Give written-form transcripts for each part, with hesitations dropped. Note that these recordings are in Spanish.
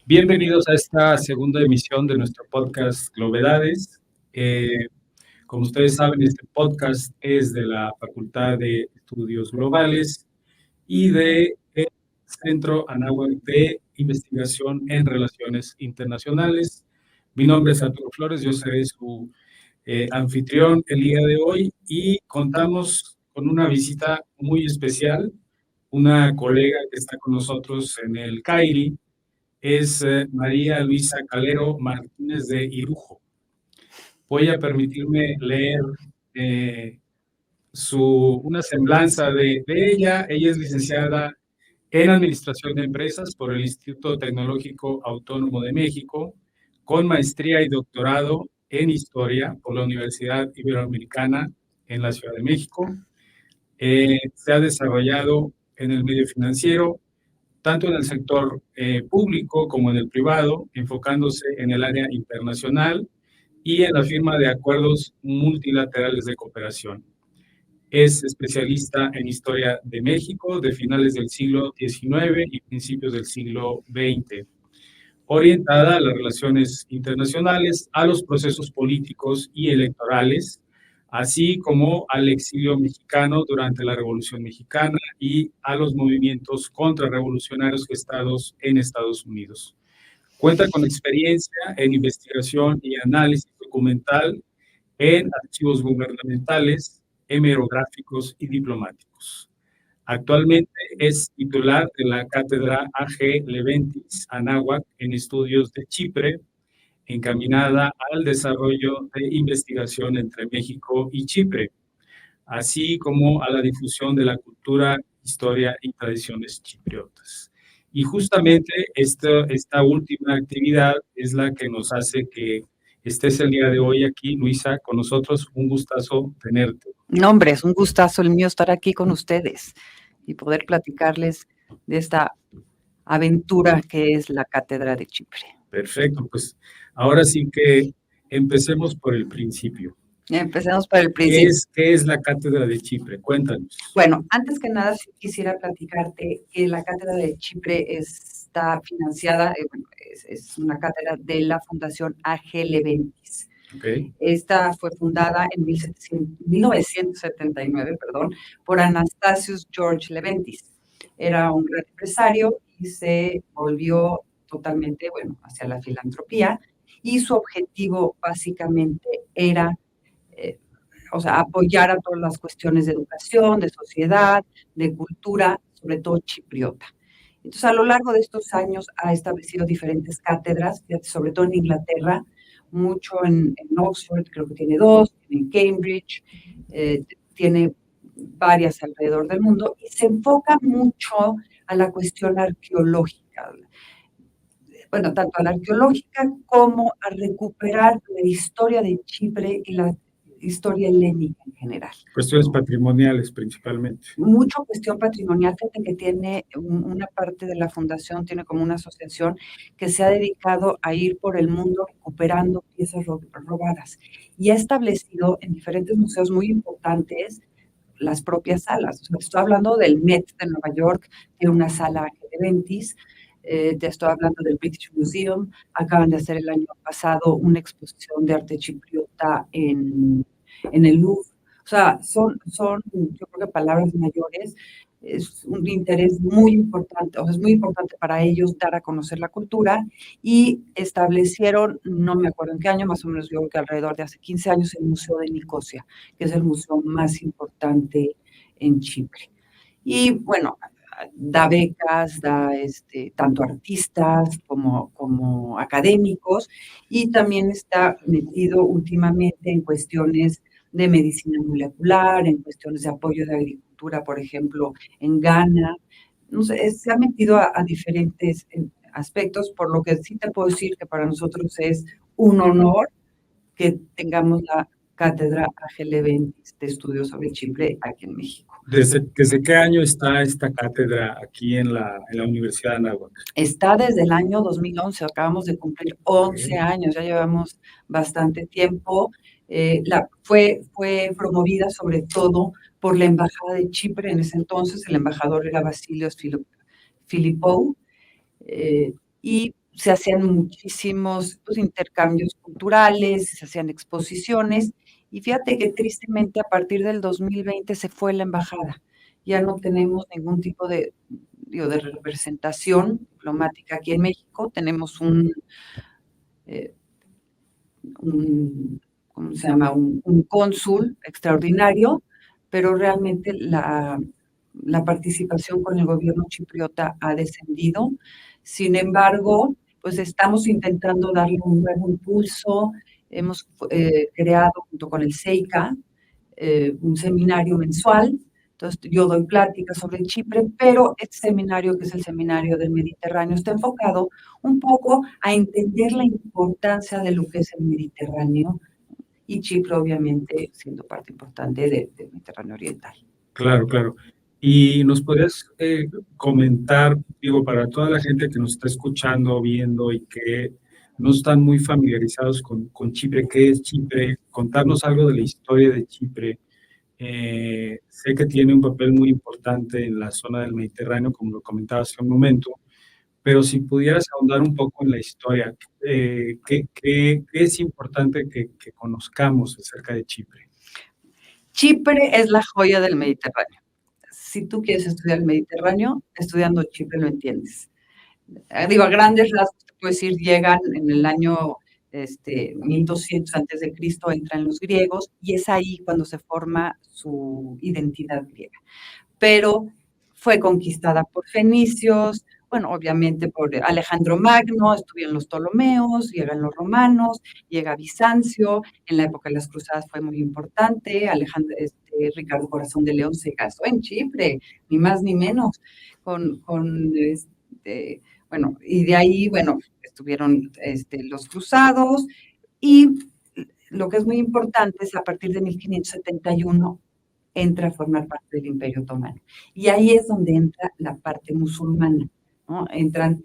Bienvenidos a esta segunda emisión de nuestro podcast Glovedades. Como ustedes saben, este podcast es de la Facultad de Estudios Globales y del Centro Anáhuac de Investigación en Relaciones Internacionales. Mi nombre es Arturo Flores, yo seré su anfitrión el día de hoy y contamos con una visita muy especial, una colega que está con nosotros en el CAIRI, es María Luisa Calero Martínez de Irujo. Voy a permitirme leer una semblanza de ella. Ella es licenciada en Administración de Empresas por el Instituto Tecnológico Autónomo de México, con maestría y doctorado en Historia por la Universidad Iberoamericana en la Ciudad de México. Se ha desarrollado en el medio financiero, tanto en el sector público como en el privado, enfocándose en el área internacional y en la firma de acuerdos multilaterales de cooperación. Es especialista en historia de México de finales del siglo XIX y principios del siglo XX, orientada a las relaciones internacionales, a los procesos políticos y electorales, así como al exilio mexicano durante la Revolución Mexicana y a los movimientos contrarrevolucionarios gestados en Estados Unidos. Cuenta con experiencia en investigación y análisis documental en archivos gubernamentales, hemerográficos y diplomáticos. Actualmente es titular de la Cátedra A.G. Leventis Anáhuac en Estudios de Chipre, encaminada al desarrollo de investigación entre México y Chipre, así como a la difusión de la cultura, historia y tradiciones chipriotas. Y justamente esta última actividad es la que nos hace que estés el día de hoy aquí, Luisa, con nosotros. Un gustazo tenerte. No, hombre, es un gustazo el mío estar aquí con ustedes y poder platicarles de esta aventura que es la Cátedra de Chipre. Perfecto, pues ahora sí que empecemos por el principio. Empecemos por el principio. ¿Qué es la Cátedra de Chipre? Cuéntanos. Bueno, antes que nada, sí quisiera platicarte que la Cátedra de Chipre está financiada, es una cátedra de la Fundación A.G. Leventis. Okay. Esta fue fundada en 1979, por Anastasius George Leventis. Era un gran empresario y se volvió totalmente, hacia la filantropía, y su objetivo básicamente era apoyar a todas las cuestiones de educación, de sociedad, de cultura, sobre todo chipriota. Entonces, a lo largo de estos años ha establecido diferentes cátedras, sobre todo en Inglaterra, mucho en Oxford, creo que tiene 2, en Cambridge, tiene varias alrededor del mundo, y se enfoca mucho a la cuestión arqueológica. Bueno, tanto a la arqueológica como a recuperar la historia de Chipre y la historia helénica en general. Cuestiones patrimoniales principalmente. Mucho cuestión patrimonial, fíjate que tiene una parte de la fundación, tiene como una asociación que se ha dedicado a ir por el mundo recuperando piezas robadas y ha establecido en diferentes museos muy importantes las propias salas. O sea, estoy hablando del Met de Nueva York, tiene una sala de Leventis. Te estoy hablando del British Museum, acaban de hacer el año pasado una exposición de arte chipriota en el Louvre. O sea, son, yo creo que palabras mayores, es un interés muy importante, o sea, es muy importante para ellos dar a conocer la cultura, y establecieron, no me acuerdo en qué año, más o menos yo creo que alrededor de hace 15 años, el Museo de Nicosia, que es el museo más importante en Chipre. Y bueno, da becas, da tanto artistas como académicos, y también está metido últimamente en cuestiones de medicina molecular, en cuestiones de apoyo de agricultura, por ejemplo, en Ghana. No sé, se ha metido a diferentes aspectos, por lo que sí te puedo decir que para nosotros es un honor que tengamos la Cátedra A.G. Leventis de Estudios sobre Chipre aquí en México. ¿Desde qué año está esta cátedra aquí en la Universidad de Anáhuac? Está desde el año 2011, acabamos de cumplir 11 años, ya llevamos bastante tiempo. Fue promovida sobre todo por la Embajada de Chipre en ese entonces. El embajador era Vasilios Filippou, y se hacían muchísimos, pues, intercambios culturales, se hacían exposiciones, y fíjate que tristemente a partir del 2020 se fue la embajada. Ya no tenemos ningún tipo de, digo, de representación diplomática aquí en México. Tenemos eh, un ¿cómo se llama? Un cónsul extraordinario, pero realmente la participación con el gobierno chipriota ha descendido. Sin embargo, pues estamos intentando darle un nuevo impulso. Hemos creado junto con el CEICA un seminario mensual. Entonces, yo doy pláticas sobre Chipre, pero este seminario, que es el seminario del Mediterráneo, está enfocado un poco a entender la importancia de lo que es el Mediterráneo y Chipre, obviamente, siendo parte importante del Mediterráneo Oriental. Claro, claro. Y nos podrías comentar, digo, para toda la gente que nos está escuchando, viendo y que no están muy familiarizados con Chipre, ¿qué es Chipre? Contarnos algo de la historia de Chipre. Sé que tiene un papel muy importante en la zona del Mediterráneo, como lo comentaba hace un momento, pero si pudieras ahondar un poco en la historia, ¿qué es importante que conozcamos acerca de Chipre? Chipre es la joya del Mediterráneo. Si tú quieres estudiar el Mediterráneo, estudiando Chipre lo entiendes. Digo, a grandes rasgos, te puedo decir, llegan en el año 1200 antes de Cristo, entran los griegos, y es ahí cuando se forma su identidad griega. Pero fue conquistada por fenicios, bueno, obviamente por Alejandro Magno, estuvieron los Ptolomeos, llegan los romanos, llega Bizancio, en la época de las cruzadas fue muy importante, Ricardo Corazón de León se casó en Chipre, ni más ni menos, bueno, y de ahí, bueno, estuvieron los cruzados, y lo que es muy importante es a partir de 1571 entra a formar parte del Imperio Otomano. Y ahí es donde entra la parte musulmana, ¿no? Entran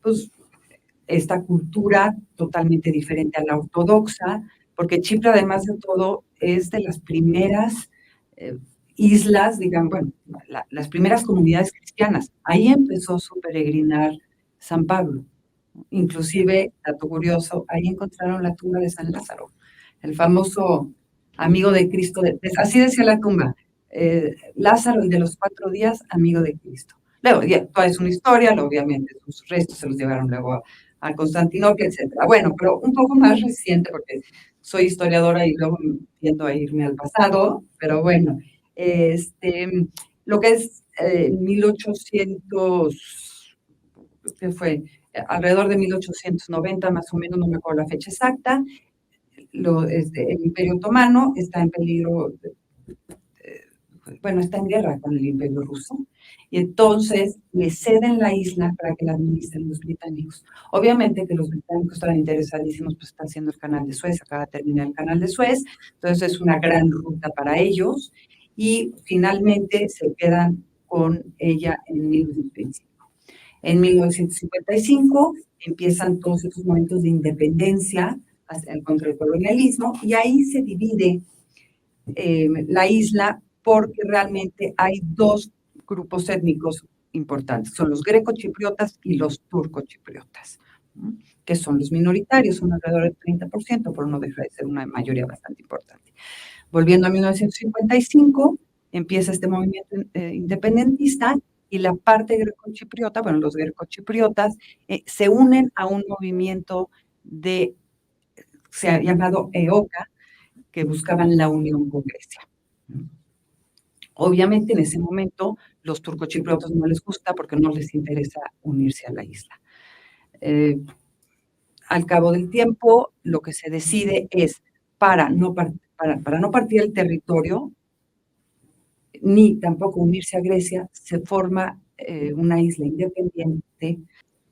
pues, esta cultura totalmente diferente a la ortodoxa, porque Chipre, además de todo, es de las primeras islas, digamos, bueno, las primeras comunidades cristianas. Ahí empezó su peregrinar San Pablo. Inclusive, dato curioso, ahí encontraron la tumba de San Lázaro, el famoso amigo de Cristo, así decía la tumba, Lázaro, el de los 4 días, amigo de Cristo. Luego, ya, toda es una historia, obviamente, sus restos se los llevaron luego a Constantinopla, etcétera. Bueno, pero un poco más reciente, porque soy historiadora y luego tiendo a irme al pasado, pero bueno, lo que es 1800, ¿qué fue? Alrededor de 1890, más o menos, no me acuerdo la fecha exacta, el Imperio Otomano está en peligro, bueno, está en guerra con el Imperio Ruso, y entonces le ceden la isla para que la administren los británicos. Obviamente que los británicos estaban interesadísimos, pues está haciendo el canal de Suez, acaba de terminar el canal de Suez, entonces es una gran ruta para ellos, y finalmente se quedan con ella en 1925. En 1955 empiezan todos estos momentos de independencia contra el colonialismo, y ahí se divide la isla porque realmente hay 2 grupos étnicos importantes, son los grecochipriotas y los turcochipriotas, ¿no? Que son los minoritarios, son alrededor del 30%, pero no deja de ser una mayoría bastante importante. Volviendo a 1955, empieza este movimiento independentista, y la parte grecochipriota, bueno, los grecochipriotas se unen a un movimiento se ha llamado EOCA, que buscaban la unión con Grecia. Obviamente, en ese momento, los turcochipriotas no les gusta porque no les interesa unirse a la isla. Al cabo del tiempo, lo que se decide es, para no partir el territorio, ni tampoco unirse a Grecia, se forma una isla independiente.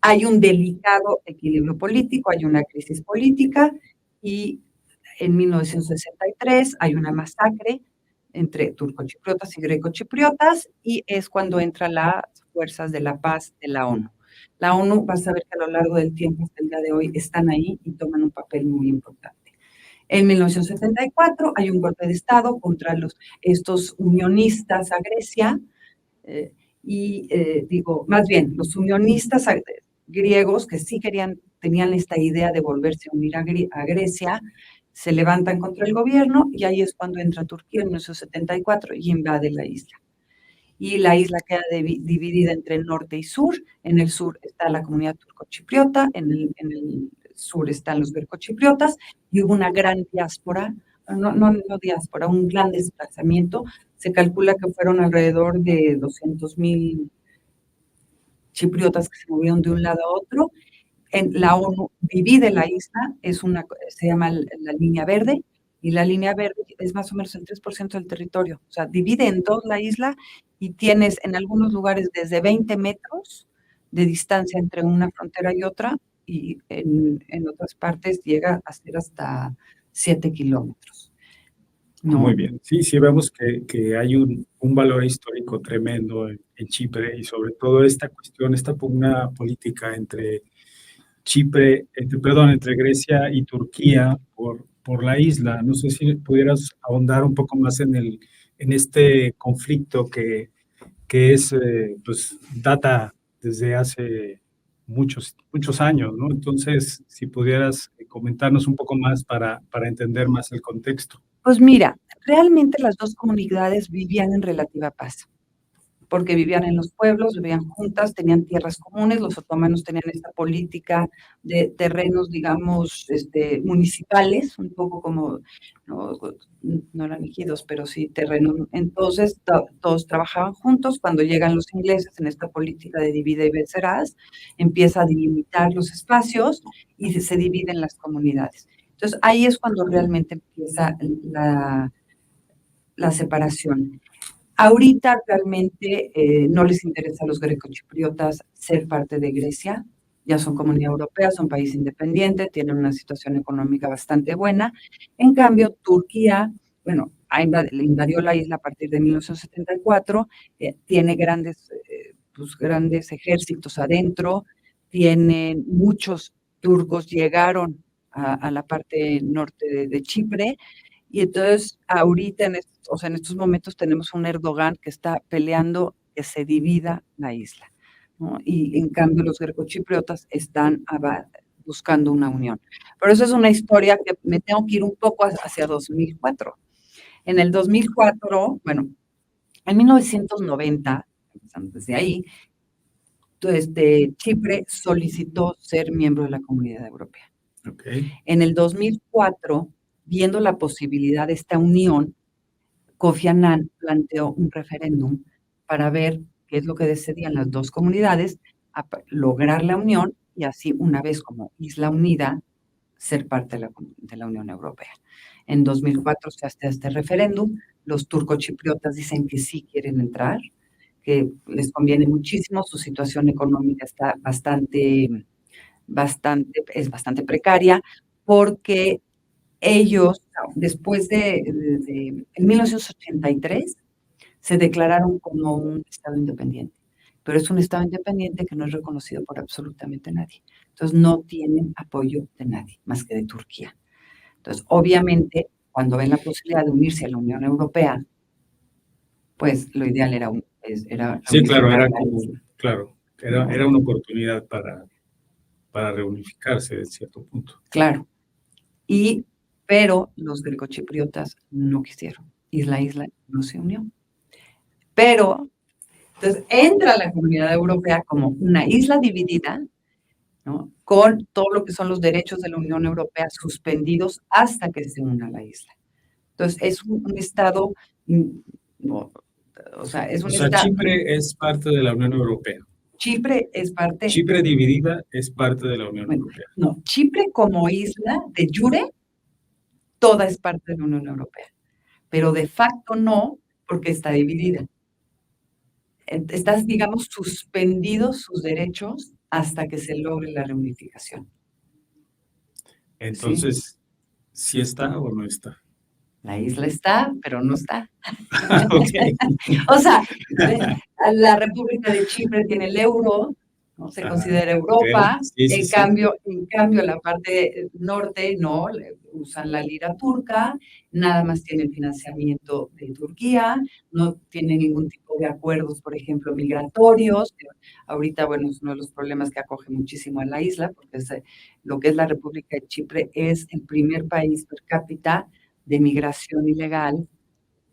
Hay un delicado equilibrio político, hay una crisis política, y en 1963 hay una masacre entre turcochipriotas y grecochipriotas, y es cuando entran las fuerzas de la paz de la ONU. La ONU, vas a ver que a lo largo del tiempo, hasta el día de hoy, están ahí y toman un papel muy importante. En 1974 hay un golpe de Estado contra estos unionistas a Grecia, y digo, más bien, los unionistas griegos que sí tenían esta idea de volverse a unir a Grecia, se levantan contra el gobierno y ahí es cuando entra Turquía en 1974 y invade la isla. Y la isla queda dividida entre norte y sur. En el sur está la comunidad turcochipriota, en el sur están los grecochipriotas, y hubo una gran diáspora, no diáspora, un gran desplazamiento. Se calcula que fueron alrededor de 200,000 chipriotas que se movieron de un lado a otro. La ONU divide la isla, se llama la línea verde, y la línea verde es más o menos el 3% del territorio. O sea, divide en dos la isla y tienes en algunos lugares desde 20 metros de distancia entre una frontera y otra, y en otras partes llega a ser hasta 7 kilómetros. ¿No? Muy bien. Sí, sí vemos que hay un valor histórico tremendo en Chipre y sobre todo esta cuestión, esta pugna política entre entre Grecia y Turquía por la isla. No sé si pudieras ahondar un poco más en este conflicto que es, pues, data desde hace muchos años, ¿no? Entonces, si pudieras comentarnos un poco más para entender más el contexto. Pues mira, realmente las dos comunidades vivían en relativa paz, porque vivían en los pueblos, vivían juntas, tenían tierras comunes. Los otomanos tenían esta política de terrenos, digamos, municipales, un poco como, no eran ejidos, pero sí terrenos. Entonces, todos trabajaban juntos. Cuando llegan los ingleses en esta política de divide y vencerás, empieza a delimitar los espacios y se dividen las comunidades. Entonces, ahí es cuando realmente empieza la separación. Ahorita realmente no les interesa a los grecochipriotas ser parte de Grecia, ya son comunidad europea, son país independiente, tienen una situación económica bastante buena. En cambio, Turquía, bueno, invadió la isla a partir de 1974, tiene grandes ejércitos adentro, tienen muchos turcos, llegaron a la parte norte de Chipre. Y entonces, ahorita, en estos momentos, tenemos un Erdogan que está peleando que se divida la isla, ¿no? Y en cambio, los grecochipriotas están buscando una unión. Pero eso es una historia que me tengo que ir un poco hacia 2004. En el 2004, bueno, en 1990, empezando desde ahí, Chipre solicitó ser miembro de la Comunidad Europea. Okay. En el 2004, viendo la posibilidad de esta unión, Kofi Annan planteó un referéndum para ver qué es lo que decidían las dos comunidades, lograr la unión y así, una vez como isla unida, ser parte de la Unión Europea. En 2004 se hace este referéndum. Los turcochipriotas dicen que sí quieren entrar, que les conviene muchísimo. Su situación económica está es bastante precaria, porque ellos, después en 1983, se declararon como un Estado independiente, pero es un Estado independiente que no es reconocido por absolutamente nadie. Entonces, no tienen apoyo de nadie, más que de Turquía. Entonces, obviamente, cuando ven la posibilidad de unirse a la Unión Europea, pues lo ideal era sí, claro, era una oportunidad para reunificarse de cierto punto. Claro. Pero los grecochipriotas no quisieron, y la isla no se unió. Pero, entonces, entra la Comunidad Europea como una isla dividida, ¿no?, con todo lo que son los derechos de la Unión Europea suspendidos hasta que se una la isla. Entonces, es un Estado, Chipre es parte de la Unión Europea. Chipre es parte... Chipre dividida es parte de la Unión Europea. No, Chipre como isla de jure, toda es parte de la Unión Europea, pero de facto no, porque está dividida. Estás, digamos, suspendidos sus derechos hasta que se logre la reunificación. Entonces, ¿sí está o no está? La isla está, pero no está. Okay. O sea, la República de Chipre tiene el euro, no se considera Europa. Okay. Sí, en cambio, la parte norte no, usan la lira turca, nada más tienen financiamiento de Turquía, no tiene ningún tipo de acuerdos, por ejemplo, migratorios. Ahorita, bueno, es uno de los problemas que acoge muchísimo a la isla, porque lo que es la República de Chipre es el primer país per cápita de migración ilegal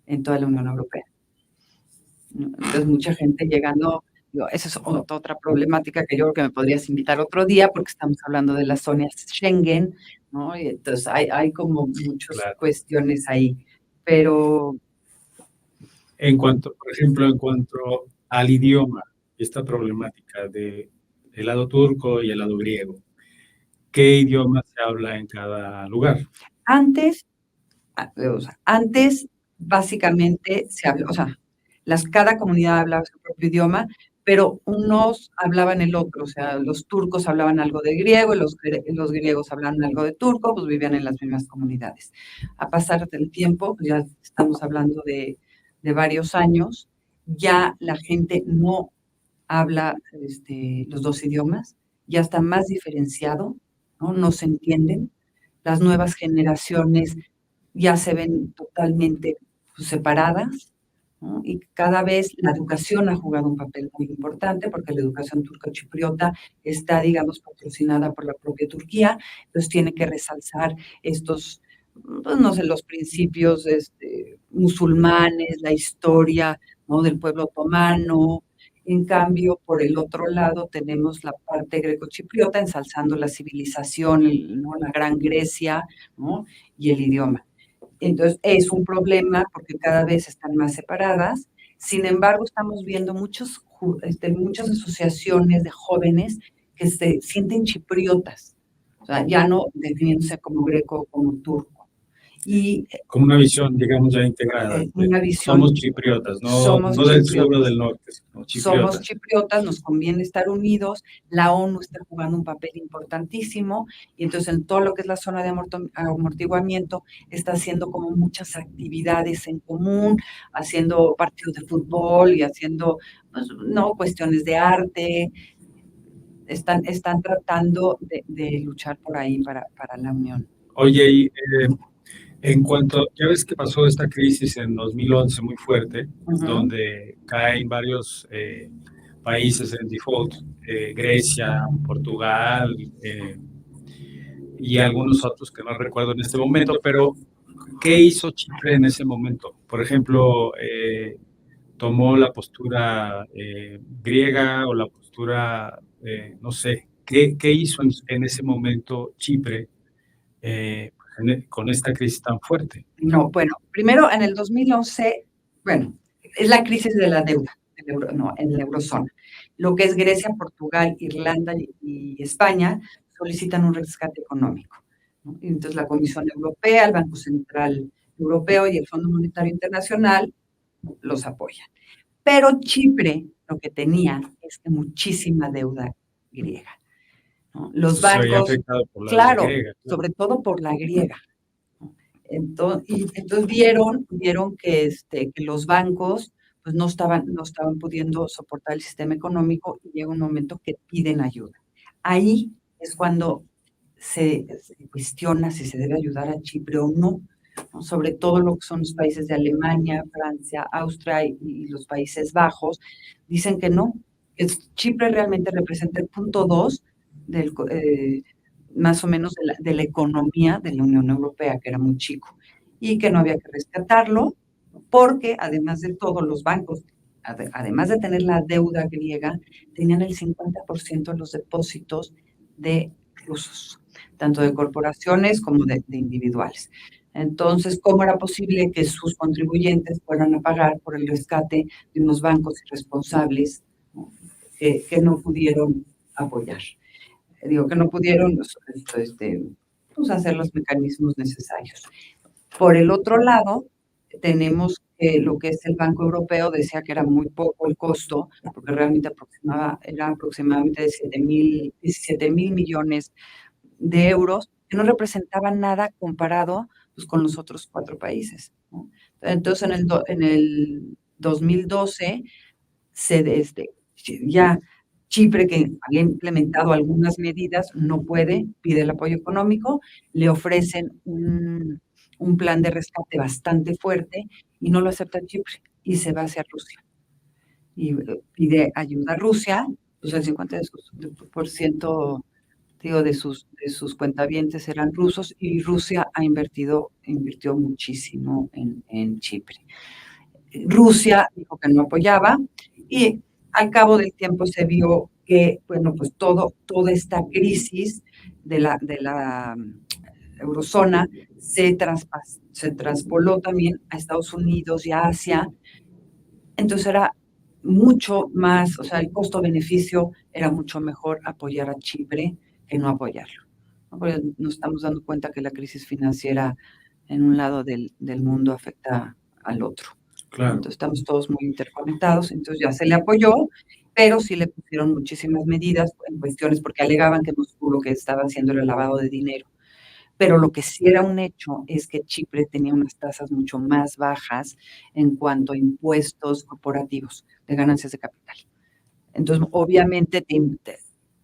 en toda la Unión Europea. Entonces, mucha gente llegando, digo, esa es otra problemática que yo creo que me podrías invitar otro día, porque estamos hablando de las zonas Schengen, ¿no? Y entonces hay como muchas cuestiones ahí, pero... Por ejemplo, en cuanto al idioma, esta problemática del lado turco y el lado griego, ¿qué idioma se habla en cada lugar? Antes, básicamente se habla, o sea, cada comunidad hablaba su propio idioma, pero unos hablaban el otro, o sea, los turcos hablaban algo de griego y los griegos hablaban algo de turco, pues vivían en las mismas comunidades. A pasar del tiempo, pues ya estamos hablando de varios años, ya la gente no habla los dos idiomas, ya está más diferenciado, ¿no? No se entienden. Las nuevas generaciones ya se ven totalmente pues, separadas, ¿no? Y cada vez la educación ha jugado un papel muy importante porque la educación turco-chipriota está, digamos, patrocinada por la propia Turquía, entonces tiene que resalzar estos, pues, no sé, los principios musulmanes, la historia, ¿no? Del pueblo otomano. En cambio, por el otro lado, tenemos la parte greco-chipriota ensalzando la civilización, ¿no? La Gran Grecia, ¿no? Y el idioma. Entonces, es un problema porque cada vez están más separadas. Sin embargo, estamos viendo muchas asociaciones de jóvenes que se sienten chipriotas, o sea, ya no definiéndose como greco o como turco. Y como una visión, digamos, ya integrada. Una visión, somos chipriotas, no del sur o del norte, sino chipriotas. Somos chipriotas, nos conviene estar unidos, la ONU está jugando un papel importantísimo, y entonces en todo lo que es la zona de amortiguamiento está haciendo como muchas actividades en común, haciendo partidos de fútbol y haciendo, pues, no, cuestiones de arte, están tratando de luchar por ahí para la unión. Oye, y en cuanto, ya ves que pasó esta crisis en 2011 muy fuerte, donde caen varios países en default, Grecia, Portugal y algunos otros que no recuerdo en este momento, pero ¿qué hizo Chipre en ese momento? Por ejemplo, tomó la postura griega o la postura, no sé, ¿qué hizo en ese momento Chipre con esta crisis tan fuerte? No, bueno, primero en el 2011, bueno, es la crisis de la deuda en la eurozona. Lo que es Grecia, Portugal, Irlanda y España solicitan un rescate económico, ¿no? Entonces la Comisión Europea, el Banco Central Europeo y el Fondo Monetario Internacional los apoyan. Pero Chipre lo que tenía es que muchísima deuda griega, ¿no? Los bancos, claro, griega, claro, sobre todo por la griega. Entonces vieron que los bancos pues no estaban pudiendo soportar el sistema económico y llega un momento que piden ayuda. Ahí es cuando se cuestiona si se debe ayudar a Chipre o no, ¿no? Sobre todo lo que son los países de Alemania, Francia, Austria y los Países Bajos, dicen que no, que Chipre realmente representa el 0.2 del más o menos de la economía de la Unión Europea, que era muy chico, y que no había que rescatarlo, porque además de todo, los bancos, además de tener la deuda griega, tenían el 50% de los depósitos de rusos, tanto de corporaciones como de individuales. Entonces, ¿cómo era posible que sus contribuyentes fueran a pagar por el rescate de unos bancos irresponsables, ¿no? que no pudieron apoyar? Digo que no pudieron pues hacer los mecanismos necesarios. Por el otro lado, tenemos lo que es el Banco Europeo, decía que era muy poco el costo, porque realmente era aproximadamente de 17,000 millones de euros, que no representaban nada comparado pues, con los otros 4 países, ¿no? Entonces, en el 2012, ya Chipre, que había implementado algunas medidas, no puede, pide el apoyo económico, le ofrecen un plan de rescate bastante fuerte y no lo acepta Chipre y se va hacia Rusia. y pide ayuda a Rusia, pues el 50% digo, de sus cuentavientes eran rusos y Rusia invirtió muchísimo en Chipre. Rusia dijo que no apoyaba y al cabo del tiempo se vio que, bueno, pues toda esta crisis de la eurozona se traspoló también a Estados Unidos y a Asia. Entonces era mucho más, o sea, el costo-beneficio era mucho mejor apoyar a Chipre que no apoyarlo, ¿no? Porque nos estamos dando cuenta que la crisis financiera en un lado del mundo afecta al otro. Claro. Entonces estamos todos muy interconectados, entonces ya se le apoyó, pero sí le pusieron muchísimas medidas en cuestiones porque alegaban que Moscú lo que estaba haciendo era lavado de dinero. Pero lo que sí era un hecho es que Chipre tenía unas tasas mucho más bajas en cuanto a impuestos corporativos de ganancias de capital. Entonces, obviamente,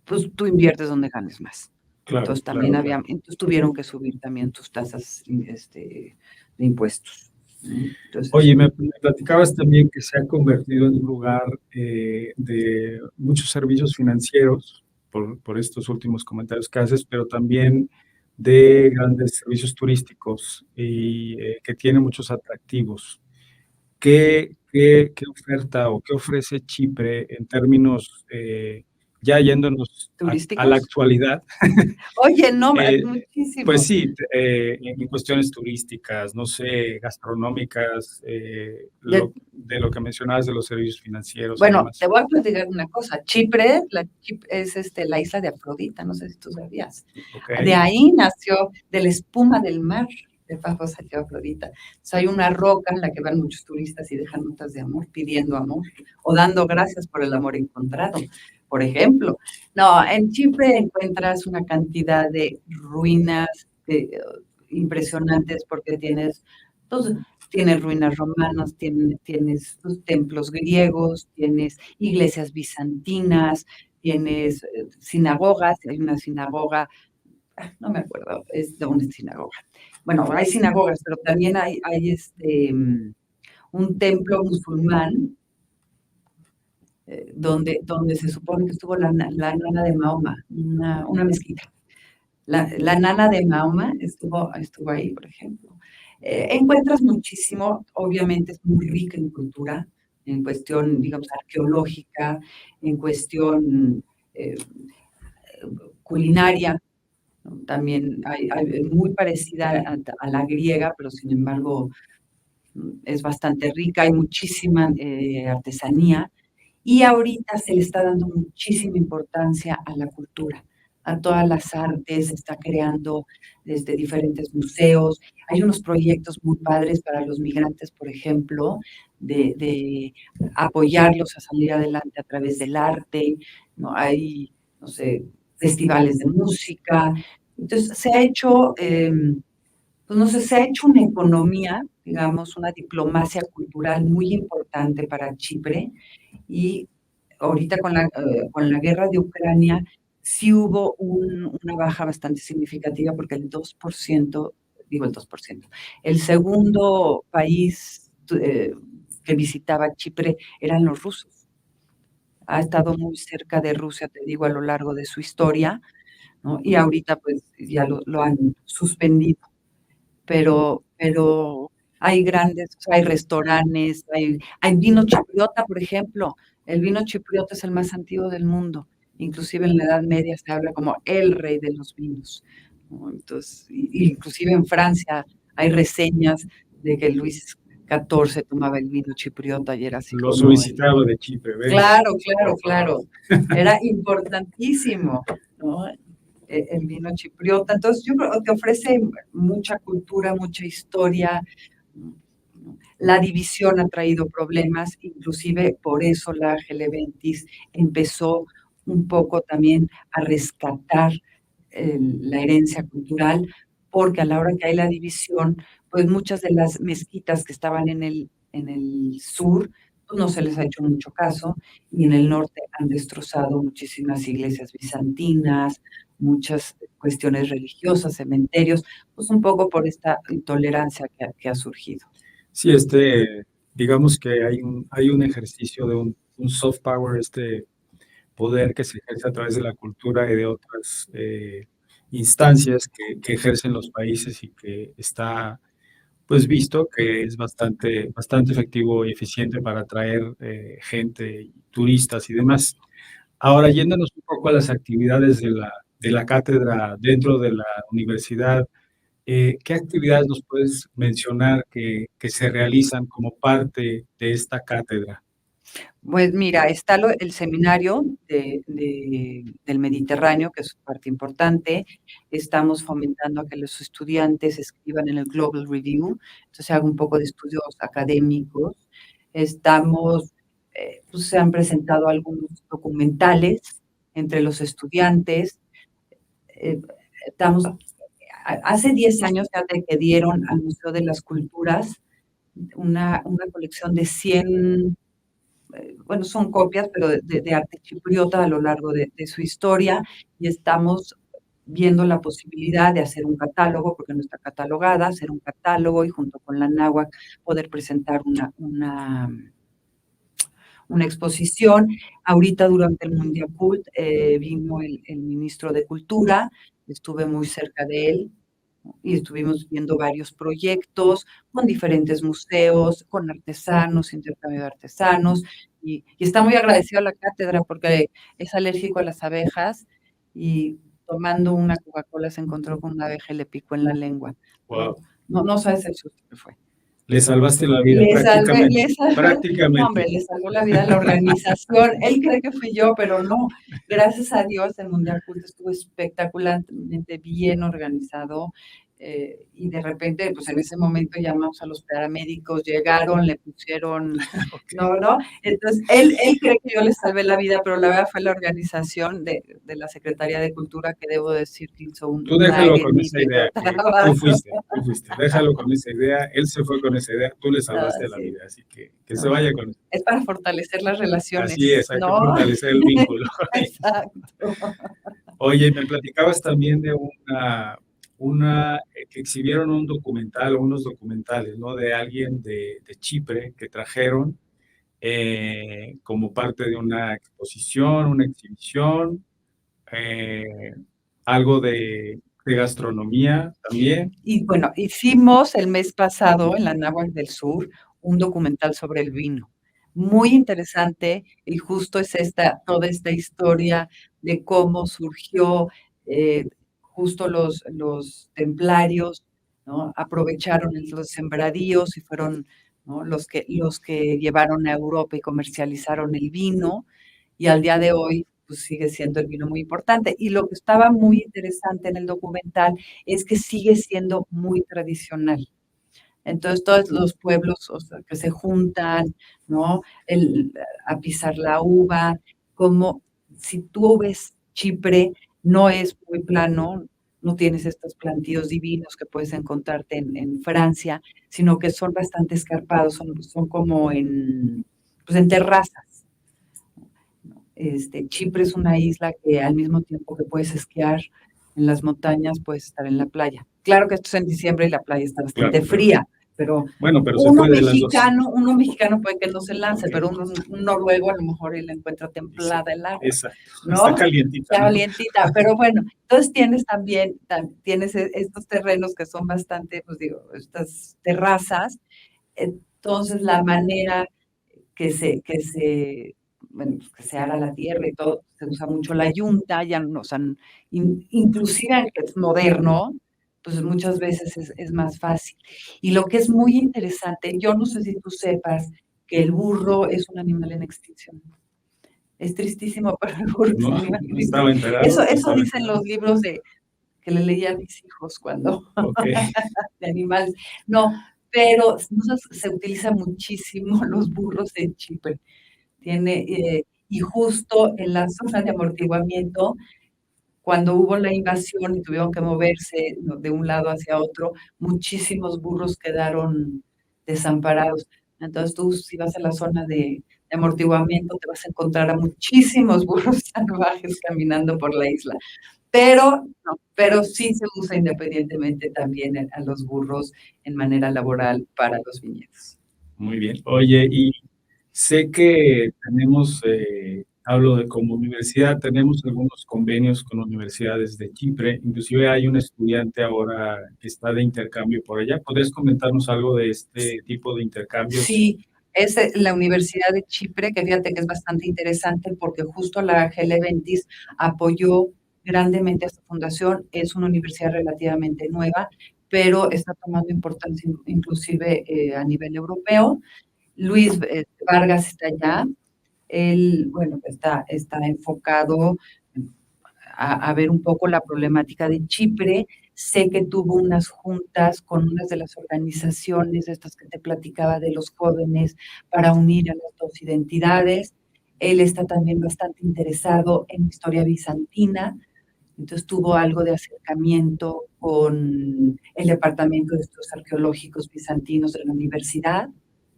pues tú inviertes donde ganes más. Claro, Entonces, también claro. entonces tuvieron que subir también tus tasas de impuestos. Entonces, Oye, me platicabas también que se ha convertido en un lugar de muchos servicios financieros por estos últimos comentarios que haces, pero también de grandes servicios turísticos y que tiene muchos atractivos. ¿Qué oferta o qué ofrece Chipre en términos, ya yéndonos a la turísticos. actualidad? Oye, no, Pues muchísimo. sí, en cuestiones turísticas, no sé, gastronómicas, de lo que mencionabas de los servicios financieros y Bueno, demás. te voy a platicar una cosa. Chipre es la isla de Afrodita, no sé si tú sabías. Okay. De ahí nació, de la espuma del mar, de Pafos salió Afrodita. Entonces, hay una roca en la que van muchos turistas y dejan notas de amor, pidiendo amor, o dando gracias por el amor encontrado, por ejemplo. No, en Chipre encuentras una cantidad de ruinas impresionantes porque tienes ruinas romanas, tienes los templos griegos, tienes iglesias bizantinas, tienes sinagogas, hay una sinagoga, no me acuerdo, es de una sinagoga. Bueno, hay sinagogas, pero también hay un templo musulmán donde se supone que estuvo la nana de Mahoma, una mezquita. La nana de Mahoma estuvo ahí, por ejemplo. Encuentras muchísimo, obviamente es muy rica en cultura, en cuestión, digamos, arqueológica, en cuestión culinaria, ¿no? También muy parecida a la griega, pero sin embargo es bastante rica, hay muchísima artesanía y ahorita se le está dando muchísima importancia a la cultura, a todas las artes, se está creando desde diferentes museos. Hay unos proyectos muy padres para los migrantes, por ejemplo, de apoyarlos a salir adelante a través del arte, ¿no? Hay, no sé, festivales de música. Entonces, se ha hecho, pues no sé, se ha hecho una economía, digamos, una diplomacia cultural muy importante para Chipre y ahorita con la guerra de Ucrania sí hubo una baja bastante significativa porque el 2%, digo el 2%, el segundo país que visitaba Chipre eran los rusos. Ha estado muy cerca de Rusia, te digo, a lo largo de su historia, ¿no? Y ahorita pues ya lo han suspendido, pero hay grandes, o sea, hay restaurantes, hay vino chipriota, por ejemplo. El vino chipriota es el más antiguo del mundo. Inclusive en la Edad Media se habla como el rey de los vinos, ¿no? Entonces, inclusive en Francia hay reseñas de que Luis XIV tomaba el vino chipriota y era así Lo como solicitaba de Chipre, ¿ves? Claro. Era importantísimo, ¿no? El vino chipriota. Entonces, yo creo que ofrece mucha cultura, mucha historia. La división ha traído problemas, inclusive por eso la G20 empezó un poco también a rescatar la herencia cultural, porque a la hora que hay la división, pues muchas de las mezquitas que estaban en el sur, pues no se les ha hecho mucho caso, y en el norte han destrozado muchísimas iglesias bizantinas, muchas cuestiones religiosas, cementerios, pues un poco por esta intolerancia que ha surgido. Sí, digamos que hay un ejercicio de un un soft power, este poder que se ejerce a través de la cultura y de otras instancias que ejercen los países y que está pues visto que es bastante efectivo y eficiente para atraer gente, turistas y demás. Ahora, yéndonos un poco a las actividades de la cátedra dentro de la universidad, ¿qué actividades nos puedes mencionar que se realizan como parte de esta cátedra? Pues mira, está el seminario del Mediterráneo, que es parte importante. Estamos fomentando a que los estudiantes escriban en el Global Review, entonces hago un poco de estudios académicos. Estamos, pues se han presentado algunos documentales entre los estudiantes. Estamos, hace 10 años ya que dieron al Museo de las Culturas una colección de 100 bueno, son copias, pero de arte chipriota a lo largo de su historia, y estamos viendo la posibilidad de hacer un catálogo, porque no está catalogada, hacer un catálogo y junto con la náhuatl poder presentar una exposición. Ahorita durante el Mundial Cult vino el ministro de Cultura, estuve muy cerca de él, y estuvimos viendo varios proyectos con diferentes museos, con artesanos, intercambio de artesanos, y está muy agradecido a la cátedra porque es alérgico a las abejas y tomando una Coca-Cola se encontró con una abeja y le picó en la lengua. Wow. No sabes el susto que fue. Le salvaste la vida, prácticamente. No, hombre, le salvó la vida a la organización. Él cree que fui yo, pero no. Gracias a Dios, el Mundial Cult estuvo espectacularmente bien organizado. Y de repente, pues en ese momento llamamos a los paramédicos, llegaron, le pusieron, okay. No. Entonces, él cree que yo le salvé la vida, pero la verdad fue la organización de la Secretaría de Cultura, que debo decir que hizo un... Tú déjalo con esa idea, tú fuiste, déjalo con esa idea, él se fue con esa idea, tú le salvaste la vida, así que se vaya con eso. Es para fortalecer las relaciones. Así es, hay que fortalecer el vínculo. Exacto. Oye, me platicabas también de que exhibieron un documental o unos documentales, ¿no? De alguien de Chipre que trajeron como parte de una exposición, una exhibición, algo de gastronomía también. Y bueno, hicimos el mes pasado en la Náhuatl del Sur un documental sobre el vino. Muy interesante, y justo es toda esta historia de cómo surgió justo los templarios, ¿no? Aprovecharon los sembradíos y fueron, ¿no? los que llevaron a Europa y comercializaron el vino, y al día de hoy pues sigue siendo el vino muy importante. Y lo que estaba muy interesante en el documental es que sigue siendo muy tradicional. Entonces, todos los pueblos, o sea, que se juntan, ¿no? A pisar la uva, como si tú ves Chipre, no es muy plano, no tienes estos plantíos divinos que puedes encontrarte en Francia, sino que son bastante escarpados, son como en terrazas. Chipre es una isla que al mismo tiempo que puedes esquiar en las montañas, puedes estar en la playa. Claro que esto es en diciembre y la playa está bastante fría, pero, bueno, pero uno mexicano puede que no se lance, pero un noruego a lo mejor él la encuentra templada el agua. Exacto, ¿no? Está calientita. Está calientita, pero bueno, entonces tienes también, estos terrenos que son bastante, pues digo, estas terrazas, entonces la manera que se haga la tierra y todo, se usa mucho la yunta, ya no, o sea, inclusive aunque es moderno, pues muchas veces es más fácil. Y lo que es muy interesante, yo no sé si tú sepas que el burro es un animal en extinción. Es tristísimo, pero el burro es un animal en extinción. Eso dicen los libros que le leía a mis hijos cuando de animales. No, pero se utilizan muchísimo los burros en Chipre. Y justo en la zona de amortiguamiento, cuando hubo la invasión y tuvieron que moverse de un lado hacia otro, muchísimos burros quedaron desamparados. Entonces tú, si vas a la zona de amortiguamiento, te vas a encontrar a muchísimos burros salvajes caminando por la isla. Pero sí se usa independientemente también a los burros en manera laboral para los viñedos. Muy bien. Oye, y Sé que tenemos, hablo de como universidad, tenemos algunos convenios con universidades de Chipre, inclusive hay un estudiante ahora que está de intercambio por allá. ¿Podrías comentarnos algo de este tipo de intercambios? Sí, es la Universidad de Chipre, que fíjate que es bastante interesante porque justo la G. apoyó grandemente a esta fundación. Es una universidad relativamente nueva, pero está tomando importancia inclusive a nivel europeo. Luis Vargas está allá. Él, bueno, está enfocado a ver un poco la problemática de Chipre. Sé que tuvo unas juntas con unas de las organizaciones, estas que te platicaba de los jóvenes, para unir a las dos identidades. Él está también bastante interesado en historia bizantina, entonces tuvo algo de acercamiento con el Departamento de Estudios Arqueológicos Bizantinos de la universidad,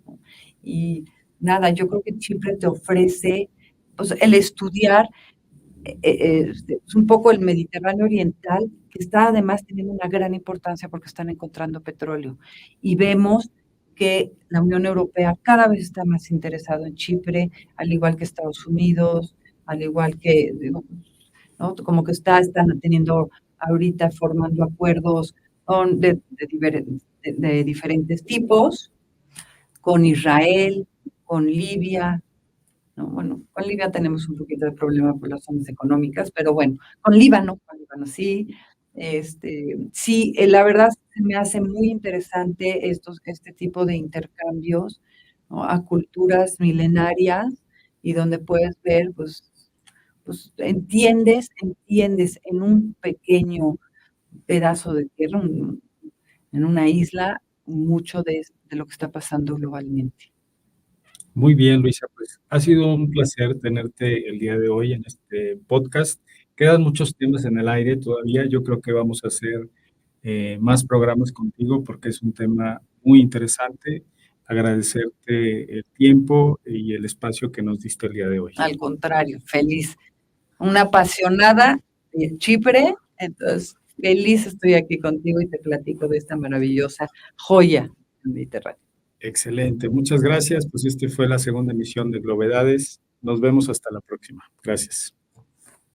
¿no? Y nada, yo creo que Chipre te ofrece, pues, el estudiar es un poco el Mediterráneo oriental, que está además teniendo una gran importancia porque están encontrando petróleo. Y vemos que la Unión Europea cada vez está más interesado en Chipre, al igual que Estados Unidos, al igual que, ¿no? Como que están teniendo ahorita formando acuerdos de diferentes tipos, con Israel, con Libia, ¿no? Bueno, con Libia tenemos un poquito de problema por las zonas económicas, pero bueno, con Líbano sí. Sí, la verdad se me hace muy interesante este tipo de intercambios, ¿no? A culturas milenarias y donde puedes ver, pues entiendes en un pequeño pedazo de tierra, en una isla, mucho de lo que está pasando globalmente. Muy bien, Luisa, pues ha sido un placer tenerte el día de hoy en este podcast. Quedan muchos temas en el aire todavía. Yo creo que vamos a hacer más programas contigo porque es un tema muy interesante. Agradecerte el tiempo y el espacio que nos diste el día de hoy. Al contrario, feliz. Una apasionada de Chipre, entonces feliz estoy aquí contigo y te platico de esta maravillosa joya del Mediterráneo. Excelente, muchas gracias. Pues esta fue la segunda emisión de Glovedades. Nos vemos hasta la próxima. Gracias.